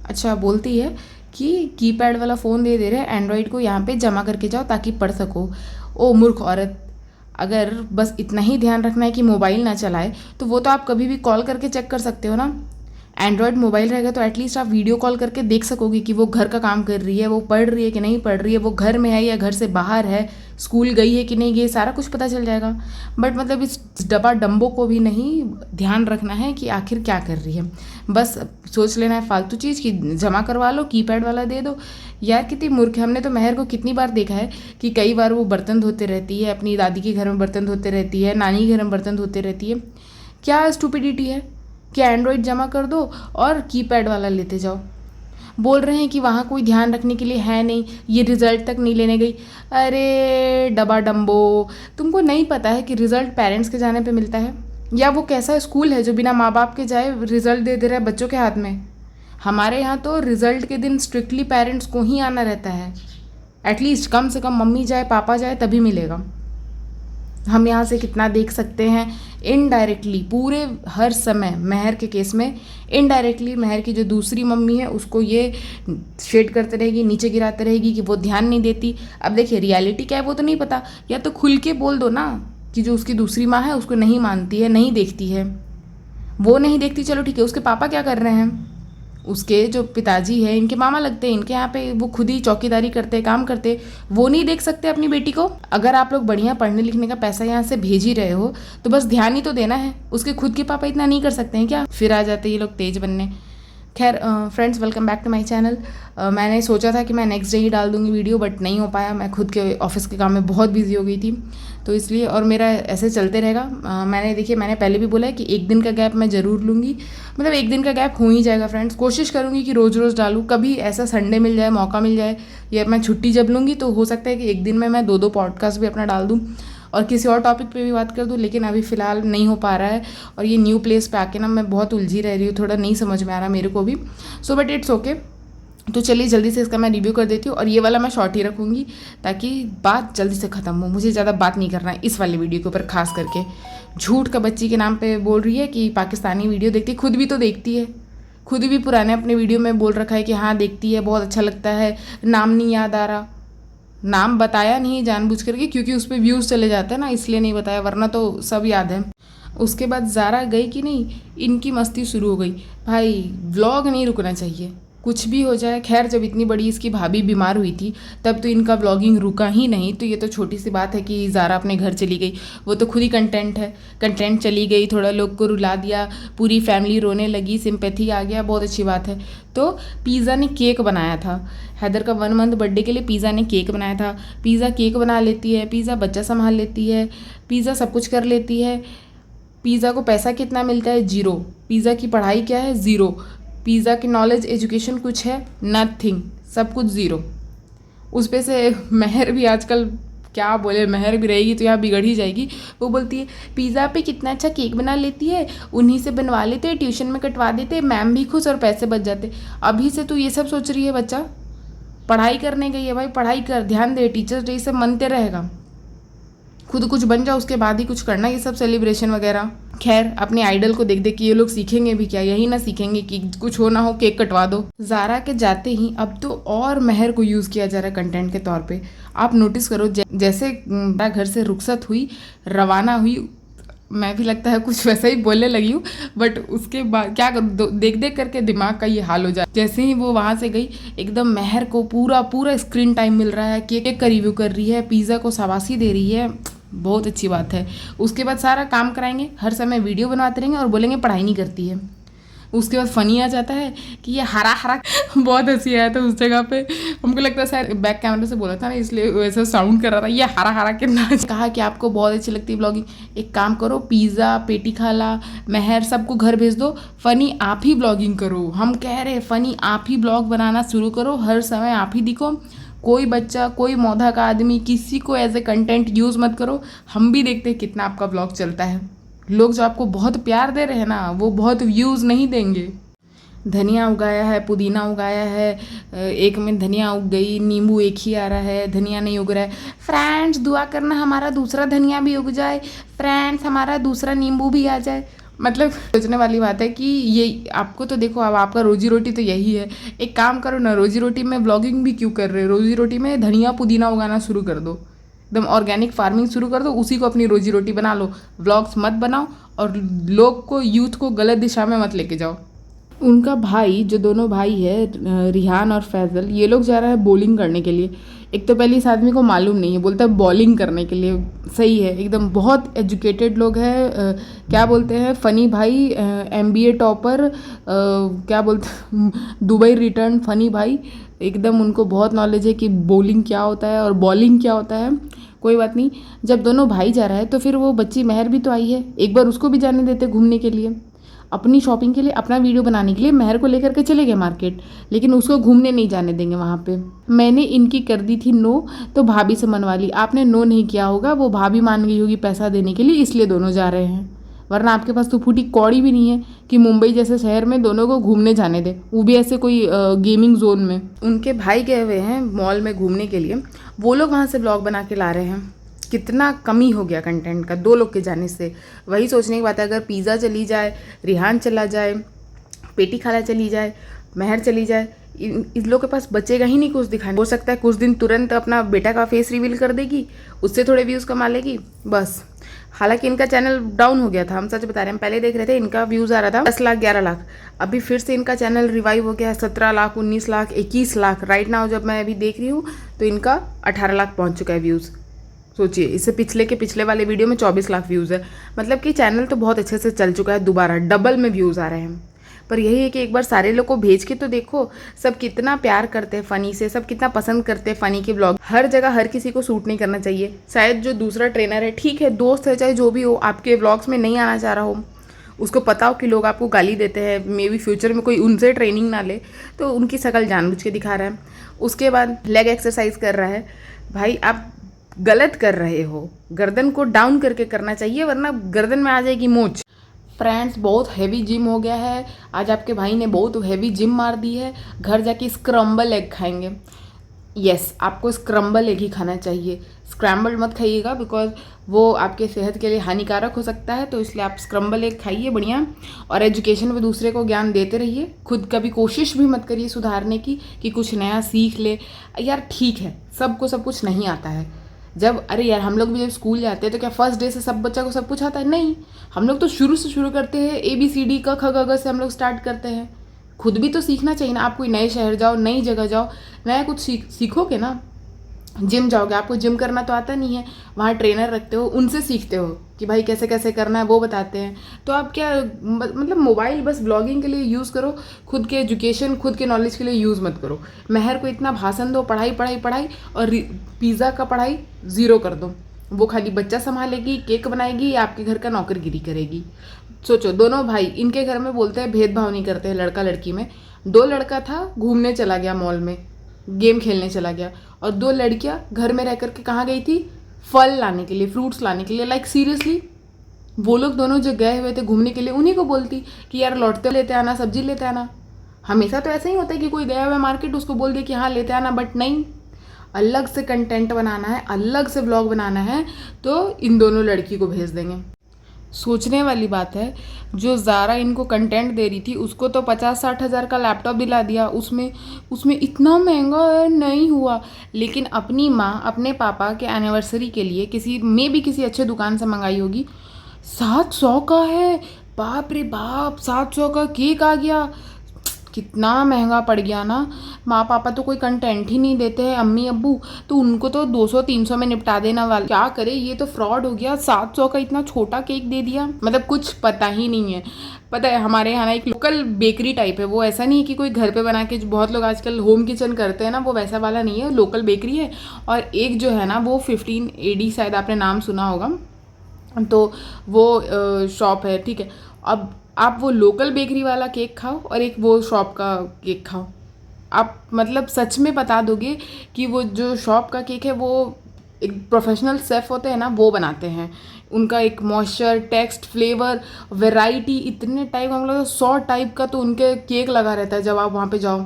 अच्छा बोलती है कि कीपैड वाला फ़ोन दे रहे हैं एंड्रॉयड को, यहाँ पे जमा करके जाओ ताकि पढ़ सको। ओ मूर्ख औरत, अगर बस इतना ही ध्यान रखना है कि मोबाइल ना चलाए तो वो तो आप कभी भी कॉल करके चेक कर सकते हो ना। एंड्रॉयड मोबाइल रहेगा तो एटलीस्ट आप वीडियो कॉल करके देख सकोगे कि वो घर का काम कर रही है, वो पढ़ रही है कि नहीं पढ़ रही है, वो घर में है या घर से बाहर है, स्कूल गई है कि नहीं गई, सारा कुछ पता चल जाएगा। बट मतलब इस डब्बा डम्बो को भी नहीं ध्यान रखना है कि आखिर क्या कर रही है, बस सोच लेना है फालतू चीज़ कि जमा करवा लो, कीपैड वाला दे दो। यार कितनी मूर्ख है। हमने तो मेहर को कितनी बार देखा है कि कई बार वो बर्तन धोते रहती है, अपनी दादी के घर में बर्तन धोते रहती है, नानी के घर में बर्तन धोते रहती है। क्या स्टूपिडिटी है कि एंड्रॉयड जमा कर दो और कीपैड वाला लेते जाओ। बोल रहे हैं कि वहाँ कोई ध्यान रखने के लिए है नहीं, ये रिजल्ट तक नहीं लेने गई। अरे डबा डम्बो, तुमको नहीं पता है कि रिजल्ट पेरेंट्स के जाने पे मिलता है, या वो कैसा स्कूल है जो बिना माँ बाप के जाए रिजल्ट दे रहा है बच्चों के हाथ में। हमारे यहाँ तो रिजल्ट के दिन स्ट्रिक्टली पेरेंट्स को ही आना रहता है, एटलीस्ट कम से कम मम्मी जाए पापा जाए तभी मिलेगा। हम यहाँ से कितना देख सकते हैं इनडायरेक्टली, पूरे हर समय मेहर के केस में इनडायरेक्टली मेहर की जो दूसरी मम्मी है उसको ये शेड करते रहेगी, नीचे गिराते रहेगी कि वो ध्यान नहीं देती। अब देखिए रियलिटी क्या है वो तो नहीं पता, या तो खुल के बोल दो ना कि जो उसकी दूसरी माँ है उसको नहीं मानती है, नहीं देखती है। वो नहीं देखती चलो ठीक है, उसके पापा क्या कर रहे हैं, उसके जो पिताजी है इनके मामा लगते हैं, इनके यहाँ पे वो खुद ही चौकीदारी करते हैं, काम करते हैं, वो नहीं देख सकते अपनी बेटी को। अगर आप लोग बढ़िया पढ़ने लिखने का पैसा यहाँ से भेज ही रहे हो तो बस ध्यान ही तो देना है। उसके खुद के पापा इतना नहीं कर सकते हैं क्या? फिर आ जाते ये लोग तेज बनने। खैर friends, welcome back to my channel. मैंने सोचा था कि मैं नेक्स्ट डे ही डाल दूँगी वीडियो, बट नहीं हो पाया, मैं खुद के ऑफिस के काम में बहुत बिजी हो गई थी तो इसलिए, और मेरा ऐसे चलते रहेगा। मैंने पहले भी बोला है कि एक दिन का गैप मैं ज़रूर लूँगी, मतलब एक दिन का गैप हो ही जाएगा फ्रेंड्स। कोशिश करूँगी कि रोज़ रोज़ डालूँ, कभी ऐसा संडे मिल जाए, मौका मिल जाए, या मैं छुट्टी जब लूँगी तो हो सकता है कि एक दिन में मैं 2-2 पॉडकास्ट भी अपना डाल दूँ और किसी और टॉपिक पे भी बात कर दूँ, लेकिन अभी फ़िलहाल नहीं हो पा रहा है। और ये न्यू प्लेस पे आके ना मैं बहुत उलझी रह रही हूँ, थोड़ा नहीं समझ में आ रहा मेरे को भी, सो बट इट्स ओके। तो चलिए जल्दी से इसका मैं रिव्यू कर देती हूँ, और ये वाला मैं शॉर्ट ही रखूँगी ताकि बात जल्दी से ख़त्म हो। मुझे ज़्यादा बात नहीं करना है इस वाले वीडियो के ऊपर, खास करके झूठ का बच्ची के नाम पे बोल रही है कि पाकिस्तानी वीडियो देखती है, खुद भी तो देखती है, खुद भी पुराने अपने वीडियो में बोल रखा है कि हाँ देखती है, बहुत अच्छा लगता है। नाम नहीं याद आ रहा, नाम बताया नहीं जानबूझ करके, क्योंकि उस पर व्यूज़ चले जाते हैं ना, इसलिए नहीं बताया, वरना तो सब याद है। उसके बाद ज़ारा गई कि नहीं, इनकी मस्ती शुरू हो गई। भाई व्लॉग नहीं रुकना चाहिए, कुछ भी हो जाए। खैर जब इतनी बड़ी इसकी भाभी बीमार हुई थी तब तो इनका व्लॉगिंग रुका ही नहीं, तो ये तो छोटी सी बात है कि ज़ारा अपने घर चली गई, वो तो खुद ही कंटेंट है। कंटेंट चली गई, थोड़ा लोग को रुला दिया, पूरी फैमिली रोने लगी, सिंपैथी आ गया, बहुत अच्छी बात है। तो पिज़्ज़ा ने केक बनाया था, हैदर का 1 मंथ बर्थडे के लिए पिज़्ज़ा ने केक बनाया था। पिज़्ज़ा केक बना लेती है, पिज़्ज़ा बच्चा संभाल लेती है, पिज़्ज़ा सब कुछ कर लेती है। पिज़्ज़ा को पैसा कितना मिलता है? 0। पिज़्ज़ा की पढ़ाई क्या है? 0। पिज़्ज़ा की नॉलेज एजुकेशन कुछ है? नथिंग, सब कुछ 0। उस पे से मेहर भी आजकल क्या बोले, मेहर भी रहेगी तो यहाँ बिगड़ ही जाएगी। वो बोलती है पिज़्ज़ा पे कितना अच्छा केक बना लेती है, उन्हीं से बनवा लेते, ट्यूशन में कटवा देते, मैम भी खुश और पैसे बच जाते। अभी से तू ये सब सोच रही है? बच्चा पढ़ाई करने गई है भाई, पढ़ाई कर, ध्यान दे, टीचर्स डे सब मनते रहेगा, खुद कुछ बन जाओ उसके बाद ही कुछ करना ये सब सेलिब्रेशन वगैरह। खैर अपने आइडल को देख देख के ये लोग सीखेंगे भी क्या, यही ना सीखेंगे कि कुछ हो ना हो केक कटवा दो। ज़ारा के जाते ही अब तो और मेहर को यूज़ किया जा रहा है कंटेंट के तौर पे। आप नोटिस करो जैसे घर से रुखसत हुई, रवाना हुई, मैं भी लगता है कुछ वैसा ही बोलने लगी हूँ, बट उसके बाद क्या करूँ, देख देख करके दिमाग का ये हाल हो जाए। जैसे ही वो वहाँ से गई एकदम मेहर को पूरा पूरा स्क्रीन टाइम मिल रहा है, केक का रिव्यू कर रही है, पिज़्ज़ा को शाबाशी दे रही है, बहुत अच्छी बात है। उसके बाद सारा काम कराएंगे, हर समय वीडियो बनवाते रहेंगे और बोलेंगे पढ़ाई नहीं करती है। उसके बाद फ़नी आ जाता है कि ये हरा हरा बहुत हंसी आया था उस जगह पे, हमको लगता है शायद बैक कैमरे से बोला था ना इसलिए वैसा साउंड कर रहा था, ये हरा हरा के नाच। कहा कि आपको बहुत अच्छी लगती है ब्लॉगिंग, एक काम करो पिज़्ज़ा, पेटी खाला, मेहर सबको घर भेज दो, फ़नी आप ही ब्लॉगिंग करो। हम कह रहे फ़नी आप ही ब्लॉग बनाना शुरू करो, हर समय आप ही दिखो, कोई बच्चा, कोई मौधा का आदमी, किसी को एज ए कंटेंट यूज़ मत करो। हम भी देखते हैं कितना आपका ब्लॉग चलता है। लोग जो आपको बहुत प्यार दे रहे हैं ना, वो बहुत व्यूज़ नहीं देंगे। धनिया उगाया है, पुदीना उगाया है, एक में धनिया उग गई, नींबू एक ही आ रहा है, धनिया नहीं उग रहा है। फ्रेंड्स दुआ करना हमारा दूसरा धनिया भी उग जाए, फ्रेंड्स हमारा दूसरा नींबू भी आ जाए। मतलब सोचने वाली बात है कि ये आपको तो देखो, अब आपका रोजी रोटी तो यही है, एक काम करो ना, रोजी रोटी में ब्लॉगिंग भी क्यों कर रहे हो, रोजी रोटी में धनिया पुदीना उगाना शुरू कर दो, एकदम ऑर्गेनिक फार्मिंग शुरू कर दो, उसी को अपनी रोजी रोटी बना लो, व्लॉग्स मत बनाओ और लोग को, यूथ को गलत दिशा में मत लेके जाओ। उनका भाई, जो दोनों भाई है रिहान और फैज़ल, ये लोग जा रहा है बॉलिंग करने के लिए। एक तो पहले इस आदमी को मालूम नहीं है, बोलता है बॉलिंग करने के लिए। सही है, एकदम बहुत एजुकेटेड लोग हैं। क्या बोलते हैं, फ़नी भाई, MBA टॉपर, क्या बोलते हैं, दुबई रिटर्न फ़नी भाई, एकदम उनको बहुत नॉलेज है कि बॉलिंग क्या होता है और बॉलिंग क्या होता है। कोई बात नहीं, जब दोनों भाई जा रहा है तो फिर वो बच्ची महर भी तो आई है, एक बार उसको भी जाने देते घूमने के लिए, अपनी शॉपिंग के लिए, अपना वीडियो बनाने के लिए महर को लेकर के चले गए मार्केट, लेकिन उसको घूमने नहीं जाने देंगे वहाँ पे। मैंने इनकी कर दी थी नो, तो भाभी से मनवा ली। आपने नो नहीं किया होगा, वो भाभी मान गई होगी पैसा देने के लिए, इसलिए दोनों जा रहे हैं। वरना आपके पास तो फूटी कौड़ी भी नहीं है कि मुंबई जैसे शहर में दोनों को घूमने जाने दे, वो भी ऐसे कोई गेमिंग जोन में। उनके भाई गए हुए हैं मॉल में घूमने के लिए, वो लोग वहाँ से ब्लॉग बना के ला रहे हैं। कितना कमी हो गया कंटेंट का 2 लोग के जाने से। वही सोचने की बात है, अगर पिज़्ज़ा चली जाए, रिहान चला जाए, पेटी खाला चली जाए, महर चली जाए, इन लोग के पास बचेगा ही नहीं कुछ दिखाने। हो सकता है कुछ दिन तुरंत अपना बेटा का फेस रिवील कर देगी, उससे थोड़े व्यूज़ कमा लेगी बस। हालांकि इनका चैनल डाउन हो गया था, हम सच बता रहे हैं, पहले देख रहे थे इनका व्यूज़ आ रहा था 10 लाख 11 लाख, अभी फिर से इनका चैनल रिवाइव हो गया है 17 लाख 19 लाख 21 लाख। राइट नाउ जब मैं अभी देख रही हूँ तो इनका 18 लाख पहुँच चुका है व्यूज़। सोचिए, इससे पिछले वाले वीडियो में 24 लाख व्यूज़ है। मतलब कि चैनल तो बहुत अच्छे से चल चुका है, दोबारा डबल में व्यूज़ आ रहे हैं। पर यही है कि एक बार सारे लोग को भेज के तो देखो, सब कितना प्यार करते हैं फ़नी से, सब कितना पसंद करते हैं फ़नी के ब्लॉग। हर जगह हर किसी को सूट नहीं करना चाहिए। शायद जो दूसरा ट्रेनर है, ठीक है, दोस्त है, चाहे जो भी हो, आपके ब्लॉग्स में नहीं आना चाह रहा हो, उसको पता हो कि लोग आपको गाली देते हैं, मे बी फ्यूचर में कोई उनसे ट्रेनिंग ना ले, तो उनकी शक्ल जानबूझ के दिखा रहा है। उसके बाद लेग एक्सरसाइज कर रहा है। भाई आप गलत कर रहे हो, गर्दन को डाउन करके करना चाहिए, वरना गर्दन में आ जाएगी मोच। फ्रेंड्स, बहुत हैवी जिम हो गया है आज, आपके भाई ने बहुत हैवी जिम मार दी है। घर जाके स्क्रम्बल एग खाएंगे। यस, आपको स्क्रम्बल एग ही खाना चाहिए, स्क्रैम्बल मत खाइएगा, बिकॉज वो आपके सेहत के लिए हानिकारक हो सकता है। तो इसलिए आप स्क्रम्बल एग खाइए बढ़िया, और एजुकेशन में दूसरे को ज्ञान देते रहिए। खुद कभी कोशिश भी मत करिए सुधारने की कि कुछ नया सीख ले। यार ठीक है, सबको सब कुछ नहीं आता है। जब अरे यार, हम लोग भी जब स्कूल जाते हैं तो क्या फर्स्ट डे से सब बच्चा को सब कुछ आता है? नहीं, हम लोग तो शुरू से शुरू करते हैं, ABCD क ख ग घ से हम लोग स्टार्ट करते हैं। खुद भी तो सीखना चाहिए ना। आप कोई नए शहर जाओ, नई जगह जाओ, नया कुछ सीखोगे ना। जिम जाओगे, आपको जिम करना तो आता नहीं है, वहाँ ट्रेनर रखते हो, उनसे सीखते हो कि भाई कैसे कैसे करना है, वो बताते हैं। तो आप क्या मतलब मोबाइल बस ब्लॉगिंग के लिए यूज़ करो, खुद के एजुकेशन, खुद के नॉलेज के लिए यूज़ मत करो। महर को इतना भाषण दो, पढ़ाई पढ़ाई पढ़ाई, और पिज़्ज़ा का पढ़ाई ज़ीरो कर दो। वो खाली बच्चा संभालेगी, केक बनाएगी, या आपके घर का नौकरगिरी करेगी। सोचो, दोनों भाई, इनके घर में बोलते हैं भेदभाव नहीं करते हैं लड़का लड़की में। 2 लड़का था, घूमने चला गया मॉल में, गेम खेलने चला गया, और 2 लड़कियां घर में रह करके कहाँ गई थी? फल लाने के लिए, फ्रूट्स लाने के लिए। लाइक सीरियसली, वो लोग दोनों जो गए हुए थे घूमने के लिए, उन्हीं को बोलती कि यार लौटते लेते आना, सब्जी लेते आना। हमेशा तो ऐसा ही होता है कि कोई गया हुआ मार्केट, उसको बोल दे कि हाँ लेते आना, बट नहीं, अलग से कंटेंट बनाना है, अलग से ब्लॉग बनाना है, तो इन दोनों लड़की को भेज देंगे। सोचने वाली बात है, जो ज़ारा इनको कंटेंट दे रही थी, उसको तो 50-60 हज़ार का लैपटॉप दिला दिया, उसमें इतना महंगा नहीं हुआ। लेकिन अपनी माँ अपने पापा के एनिवर्सरी के लिए किसी अच्छे दुकान से मंगाई होगी, 700 का है। बाप रे बाप, 700 का केक आ गया, कितना महंगा पड़ गया ना। माँ पापा तो कोई कंटेंट ही नहीं देते हैं, अम्मी अब्बू, तो उनको तो 200-300 में निपटा देना वाला। क्या करे, ये तो फ्रॉड हो गया, 700 का इतना छोटा केक दे दिया। मतलब कुछ पता ही नहीं है। पता है, हमारे यहाँ ना एक लोकल बेकरी टाइप है, वो ऐसा नहीं है कि कोई घर पे बना के, जो बहुत लोग आजकल होम किचन करते हैं ना, वो वैसा वाला नहीं है, लोकल बेकरी है। और एक जो है ना, वो 15 AD, शायद आपने नाम सुना होगा, तो वो शॉप है, ठीक है। अब आप वो लोकल बेकरी वाला केक खाओ और एक वो शॉप का केक खाओ, आप मतलब सच में बता दोगे कि वो जो शॉप का केक है, वो एक प्रोफेशनल शेफ़ होते हैं ना, वो बनाते हैं। उनका एक मॉइस्चर, टेक्स्ट, फ्लेवर, वैरायटी, इतने टाइप, हम लोग 100 टाइप का तो उनके केक लगा रहता है। जब आप वहाँ पे जाओ,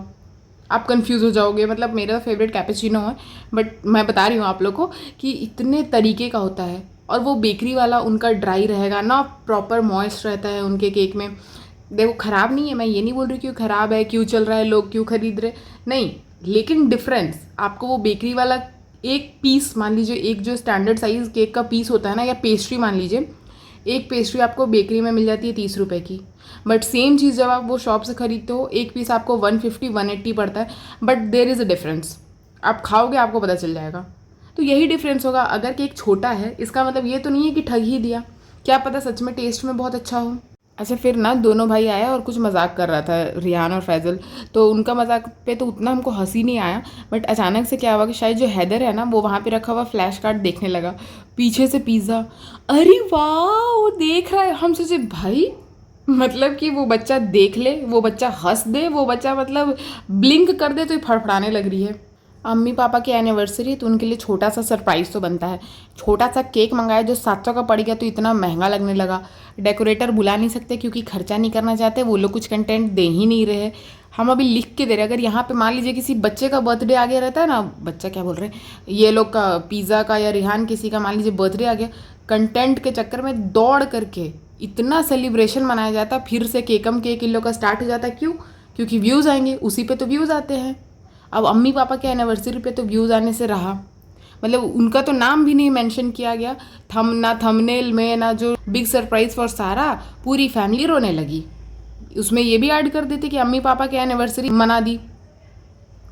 आप कंफ्यूज हो जाओगे। मतलब मेरा फेवरेट कैपेचिनो है, बट मैं बता रही हूँ आप लोग को कि इतने तरीके का होता है। और वो बेकरी वाला उनका ड्राई रहेगा ना, प्रॉपर मॉइस्ट रहता है उनके केक में। देखो ख़राब नहीं है, मैं ये नहीं बोल रही क्यों ख़राब है, क्यों चल रहा है, लोग क्यों खरीद रहे, नहीं, लेकिन डिफरेंस आपको वो बेकरी वाला एक पीस, मान लीजिए एक जो स्टैंडर्ड साइज केक का पीस होता है ना, या पेस्ट्री मान लीजिए, एक पेस्ट्री आपको बेकरी में मिल जाती है 30 रुपये की, बट सेम चीज़ जब आप वो शॉप से खरीदते हो एक पीस आपको 150-180 पड़ता है, but there is a difference. आप खाओगे आपको पता चल जाएगा। तो यही डिफरेंस होगा। अगर केक छोटा है इसका मतलब ये तो नहीं है कि ठग ही दिया, क्या पता सच में टेस्ट में बहुत अच्छा हो। अच्छा, फिर ना दोनों भाई आया और कुछ मजाक कर रहा था, रियान और फैज़ल, तो उनका मजाक पे तो उतना हमको हंसी नहीं आया, बट अचानक से क्या हुआ कि शायद जो हैदर है ना वो वहाँ पे रखा हुआ फ्लैश कार्ड देखने लगा, पीछे से पिज़्ज़ा, अरे वाह वो देख रहा है। हम सोचे भाई मतलब कि वो बच्चा देख ले, वो बच्चा हंस दे, वो बच्चा मतलब ब्लिंक कर दे तो ये फड़फड़ाने लग रही है। अम्मी पापा की एनिवर्सरी तो उनके लिए छोटा सा सरप्राइज़ तो बनता है। छोटा सा केक मंगाया जो 700 का पड़ गया तो इतना महंगा लगने लगा। डेकोरेटर बुला नहीं सकते क्योंकि खर्चा नहीं करना चाहते, वो लोग कुछ कंटेंट दे ही नहीं रहे। हम अभी लिख के दे रहे। अगर यहाँ पे मान लीजिए किसी बच्चे का बर्थडे आ गया रहता है ना, बच्चा क्या बोल रहे हैं, ये लोग का पिज़्ज़ा का या रिहान किसी का मान लीजिए बर्थडे आ गया, कंटेंट के चक्कर में दौड़ करके इतना सेलिब्रेशन मनाया जाता, फिर से केकम केक इन लोग का स्टार्ट हो जाता। क्यों? क्योंकि व्यूज़ आएंगे, उसी पे तो व्यूज़ आते हैं। अब अम्मी पापा के एनिवर्सरी पे तो व्यूज़ आने से रहा, मतलब उनका तो नाम भी नहीं मेंशन किया गया, ना थंबनेल में ना जो बिग सरप्राइज फॉर सारा, पूरी फैमिली रोने लगी। उसमें ये भी ऐड कर देते कि अम्मी पापा के एनिवर्सरी मना दी,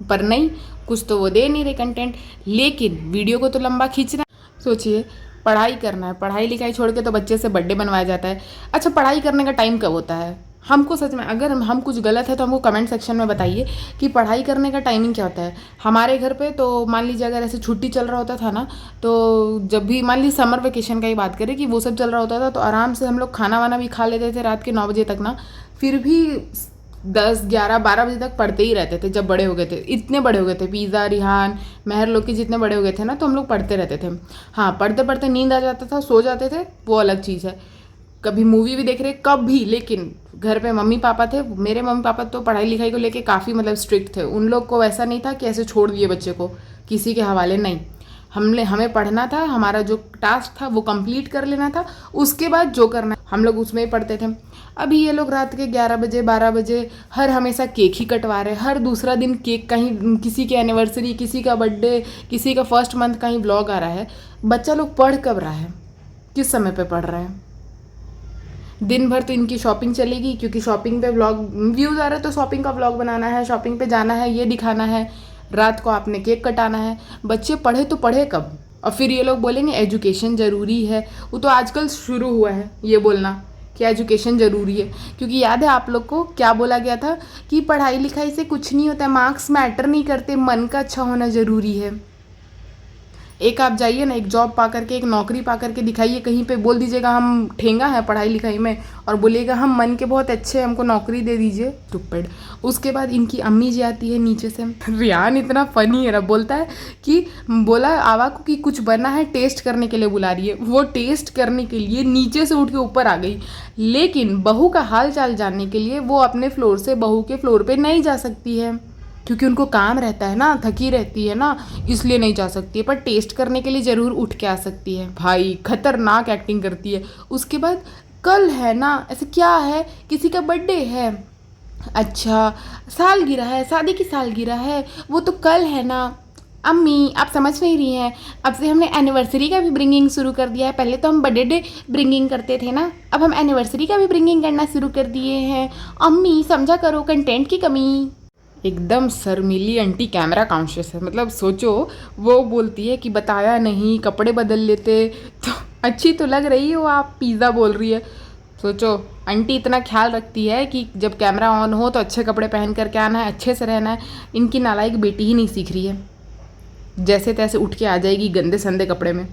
पर नहीं, कुछ तो वो दे नहीं रहे कंटेंट, लेकिन वीडियो को तो लंबा खींचना। सोचिए, पढ़ाई करना है, पढ़ाई लिखाई छोड़ के तो बच्चे से बर्थडे बनवाया जाता है। अच्छा, पढ़ाई करने का टाइम कब होता है? हमको सच में अगर हम कुछ गलत है तो हमको कमेंट सेक्शन में बताइए कि पढ़ाई करने का टाइमिंग क्या होता है। हमारे घर पे तो मान लीजिए अगर ऐसे छुट्टी चल रहा होता था ना, तो जब भी मान लीजिए समर वेकेशन का ही बात करें कि वो सब चल रहा होता था, तो आराम से हम लोग खाना वाना भी खा लेते थे रात के 9 बजे तक ना, फिर भी 10, 11, 12 बजे तक पढ़ते ही रहते थे। जब बड़े हो गए थे, इतने बड़े हो गए थे, पिज़्ज़ा, रिहान, महर लोग के जितने बड़े हो गए थे ना, तो हम लोग पढ़ते रहते थे। हाँ, पढ़ते पढ़ते नींद आ जाता था, सो जाते थे, वो अलग चीज़ है। कभी मूवी भी देख रहे कभी, लेकिन घर पे मम्मी पापा थे, मेरे मम्मी पापा तो पढ़ाई लिखाई को लेके काफ़ी मतलब स्ट्रिक्ट थे। उन लोग को ऐसा नहीं था कि ऐसे छोड़ दिए बच्चे को किसी के हवाले, नहीं। हमें पढ़ना था, हमारा जो टास्क था वो कंप्लीट कर लेना था, उसके बाद जो करना हम लोग उसमें ही पढ़ते थे। अभी ये लोग रात के 11 बजे 12 बजे हर हमेशा केक ही कटवा रहे, हर दूसरा दिन केक, कहीं किसी की एनिवर्सरी, किसी का बर्थडे, किसी का फर्स्ट मंथ का ही व्लॉग आ रहा है। बच्चा लोग पढ़ कब रहा है, किस समय पे पढ़ रहा है? दिन भर तो इनकी शॉपिंग चलेगी, क्योंकि शॉपिंग पे व्लॉग व्यूज़ आ रहे हैं, तो शॉपिंग का व्लॉग बनाना है, शॉपिंग पे जाना है, ये दिखाना है, रात को आपने केक कटाना है। बच्चे पढ़े तो पढ़े कब? और फिर ये लोग बोलेंगे एजुकेशन ज़रूरी है। वो तो आजकल शुरू हुआ है ये बोलना कि एजुकेशन ज़रूरी है, क्योंकि याद है आप लोग को क्या बोला गया था कि पढ़ाई लिखाई से कुछ नहीं होता है, मार्क्स मैटर नहीं करते, मन का अच्छा होना ज़रूरी है। एक आप जाइए ना, एक जॉब पा करके, एक नौकरी पा करके दिखाइए कहीं पे, बोल दीजिएगा हम ठेंगा है पढ़ाई लिखाई में, और बोलिएगा हम मन के बहुत अच्छे हैं, हमको नौकरी दे दीजिए, स्टूपिड। उसके बाद इनकी अम्मी जी आती है नीचे से, रियान इतना फनी है ना, बोलता है कि बोला आवा को कि कुछ बना है, टेस्ट करने के लिए बुला रही है। वो टेस्ट करने के लिए नीचे से उठ के ऊपर आ गई, लेकिन बहू का हाल चाल जानने के लिए वो अपने फ्लोर से बहू के फ्लोर पर नहीं जा सकती है, क्योंकि उनको काम रहता है ना, थकी रहती है ना, इसलिए नहीं जा सकती है, पर टेस्ट करने के लिए ज़रूर उठ के आ सकती है। भाई खतरनाक एक्टिंग करती है। उसके बाद कल है ना, ऐसे क्या है, किसी का बर्थडे है, अच्छा सालगिरह है, शादी की सालगिरह है, वो तो कल है ना। अम्मी आप समझ नहीं रही हैं, अब से हमने एनिवर्सरी का भी ब्रिंगिंग शुरू कर दिया है। पहले तो हम बर्थडे ब्रिंगिंग करते थे ना, अब हम एनिवर्सरी का भी ब्रिंगिंग करना शुरू कर दिए हैं। अम्मी समझा करो, कंटेंट की कमी। एकदम शर्मीली आंटी, कैमरा कॉन्शियस है। मतलब सोचो, वो बोलती है कि बताया नहीं, कपड़े बदल लेते तो अच्छी तो लग रही हो आप, पिज़्ज़ा बोल रही है। सोचो, आंटी इतना ख्याल रखती है कि जब कैमरा ऑन हो तो अच्छे कपड़े पहन करके आना है, अच्छे से रहना है। इनकी नालायक बेटी ही नहीं सीख रही है, जैसे तैसे उठ के आ जाएगी गंदे संदे कपड़े में।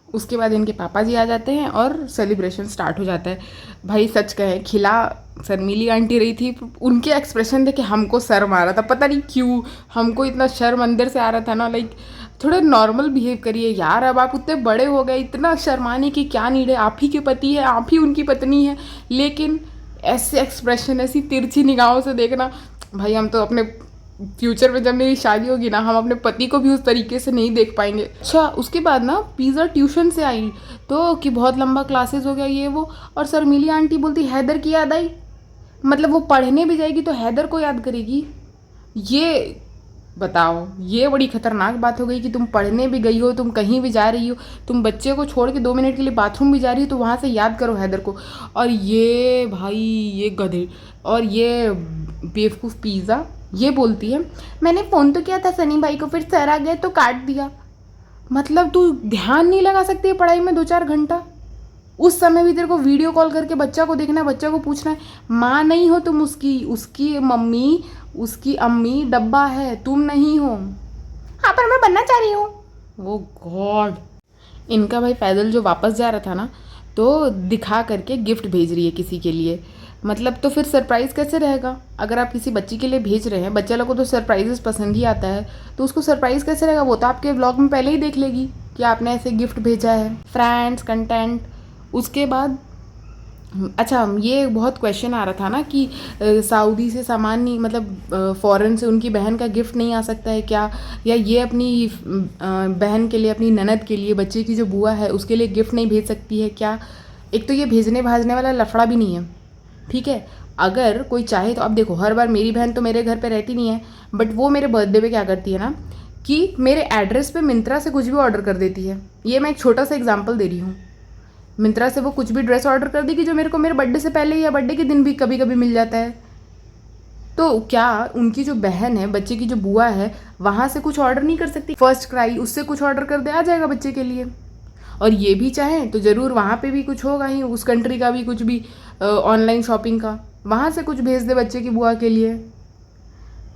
उसके बाद इनके पापा जी आ जाते हैं और सेलिब्रेशन स्टार्ट हो जाता है। भाई सच कहें, खिला शर्मीली आंटी रही थी, उनके एक्सप्रेशन देखे हमको शर्म आ रहा था, पता नहीं क्यों हमको इतना शर्म अंदर से आ रहा था ना। लाइक थोड़ा नॉर्मल बिहेव करिए यार, अब आप उतने बड़े हो गए, इतना शर्माने की क्या नीड है, आप ही के पति है, आप ही उनकी पत्नी है, लेकिन ऐसे एक्सप्रेशन, ऐसी तिरछी निगाहों से देखना, भाई हम तो अपने फ्यूचर में जब मेरी शादी होगी ना, हम अपने पति को भी उस तरीके से नहीं देख पाएंगे। अच्छा, उसके बाद ना पिज़्ज़ा ट्यूशन से आई तो कि बहुत लंबा क्लासेस हो गया ये वो, और शर्मिली आंटी बोलती हैदर की याद आई। मतलब वो पढ़ने भी जाएगी तो हैदर को याद करेगी। ये बताओ, ये बड़ी खतरनाक बात हो गई कि तुम पढ़ने भी गई हो, तुम कहीं भी जा रही हो, तुम बच्चे को छोड़ के 2 मिनट के लिए बाथरूम भी जा रही हो तो वहाँ से याद करो हैदर को। और ये भाई, ये गधे और ये बेवकूफ़ पिज़्ज़ा ये बोलती है मैंने फ़ोन तो किया था सनी भाई को, फिर सर आ गए तो काट दिया। मतलब तू ध्यान नहीं लगा सकती है पढ़ाई में 2-4 घंटा? उस समय भी तेरे को वीडियो कॉल करके बच्चा को देखना है, बच्चा को पूछना है। माँ नहीं हो तुम उसकी, उसकी मम्मी, उसकी अम्मी डब्बा है, तुम नहीं हो। हाँ पर मैं बनना चाह रही हूँ। वो गॉड। इनका भाई पैदल जो वापस जा रहा था ना, तो दिखा करके गिफ्ट भेज रही है किसी के लिए। मतलब तो फिर सरप्राइज़ कैसे रहेगा? अगर आप किसी बच्ची के लिए भेज रहे हैं, बच्चे लोग को तो सरप्राइजेस पसंद ही आता है, तो उसको सरप्राइज़ कैसे रहेगा? वो तो आपके व्लॉग में पहले ही देख लेगी कि आपने ऐसे गिफ्ट भेजा है। Friends, content. उसके बाद अच्छा, ये बहुत क्वेश्चन आ रहा था ना कि सऊदी से सामान नहीं, मतलब फ़ॉरेन से उनकी बहन का गिफ्ट नहीं आ सकता है क्या, या ये अपनी बहन के लिए, अपनी ननद के लिए, बच्चे की जो बुआ है उसके लिए गिफ्ट नहीं भेज सकती है क्या? एक तो ये भेजने भाजने वाला लफड़ा भी नहीं है, ठीक है। अगर कोई चाहे तो अब देखो, हर बार मेरी बहन तो मेरे घर पे रहती नहीं है, बट वो मेरे बर्थडे पे क्या करती है ना कि मेरे एड्रेस पे मिंत्रा से कुछ भी ऑर्डर कर देती है। ये मैं एक छोटा सा एग्जांपल दे रही हूँ। मिंत्रा से वो कुछ भी ड्रेस ऑर्डर कर देगी जो मेरे को मेरे बर्थडे से पहले या बर्थडे के दिन भी कभी कभी मिल जाता है। तो क्या उनकी जो बहन है, बच्चे की जो बुआ है, वहाँ से कुछ ऑर्डर नहीं कर सकती? फर्स्ट क्राई उससे कुछ ऑर्डर कर दे, आ जाएगा बच्चे के लिए। और ये भी चाहें तो ज़रूर वहाँ पे भी कुछ होगा ही, उस कंट्री का भी कुछ भी ऑनलाइन शॉपिंग का, वहाँ से कुछ भेज दे बच्चे की बुआ के लिए।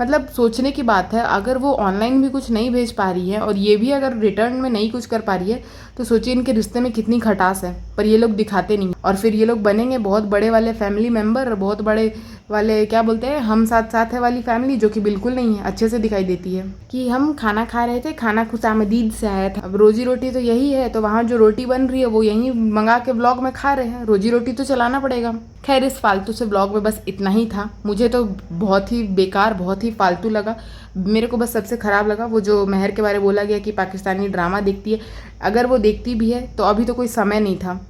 मतलब सोचने की बात है, अगर वो ऑनलाइन भी कुछ नहीं भेज पा रही है और ये भी अगर रिटर्न में नहीं कुछ कर पा रही है, तो सोचिए इनके रिश्ते में कितनी खटास है। पर ये लोग दिखाते नहीं, और फिर ये लोग बनेंगे बहुत बड़े वाले फैमिली मेम्बर, बहुत बड़े वाले क्या बोलते हैं, हम साथ साथ है वाली फैमिली, जो कि बिल्कुल नहीं है, अच्छे से दिखाई देती है। कि हम खाना खा रहे थे, खाना खुशामदीद से आया था। अब रोजी रोटी तो यही है, तो वहाँ जो रोटी बन रही है वो यहीं मंगा के व्लॉग में खा रहे हैं, रोजी रोटी तो चलाना पड़ेगा। खैर, इस फालतू से व्लॉग में बस इतना ही था। मुझे तो बहुत ही बेकार, बहुत ही फालतू लगा। मेरे को बस सबसे ख़राब लगा वो जो महर के बारे में बोला गया कि पाकिस्तानी ड्रामा देखती है। अगर वो देखती भी है तो अभी तो कोई समय नहीं था।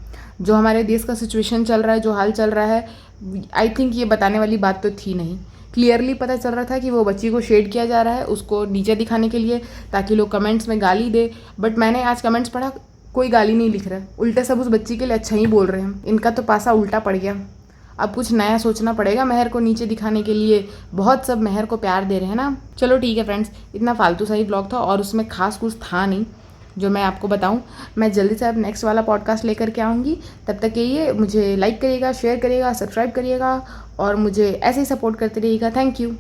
जो हमारे देश का सिचुएशन चल रहा है, जो हाल चल रहा है, आई थिंक ये बताने वाली बात तो थी नहीं। क्लियरली पता चल रहा था कि वो बच्ची को शेड किया जा रहा है, उसको नीचे दिखाने के लिए, ताकि लोग कमेंट्स में गाली दे। बट मैंने आज कमेंट्स पढ़ा, कोई गाली नहीं लिख रहा है, उल्टे सब उस बच्ची के लिए अच्छा ही बोल रहे हैं। इनका तो पासा उल्टा पड़ गया। अब कुछ नया सोचना पड़ेगा महर को नीचे दिखाने के लिए। बहुत सब महर को प्यार दे रहे हैं ना। चलो ठीक है फ्रेंड्स, इतना फालतू सा ही ब्लॉग था और उसमें खास कुछ था नहीं जो मैं आपको बताऊं। मैं जल्दी से अब नेक्स्ट वाला पॉडकास्ट लेकर के आऊँगी। तब तक के लिए मुझे लाइक करिएगा, शेयर करिएगा, सब्सक्राइब करिएगा और मुझे ऐसे ही सपोर्ट करते रहिएगा। Thank you.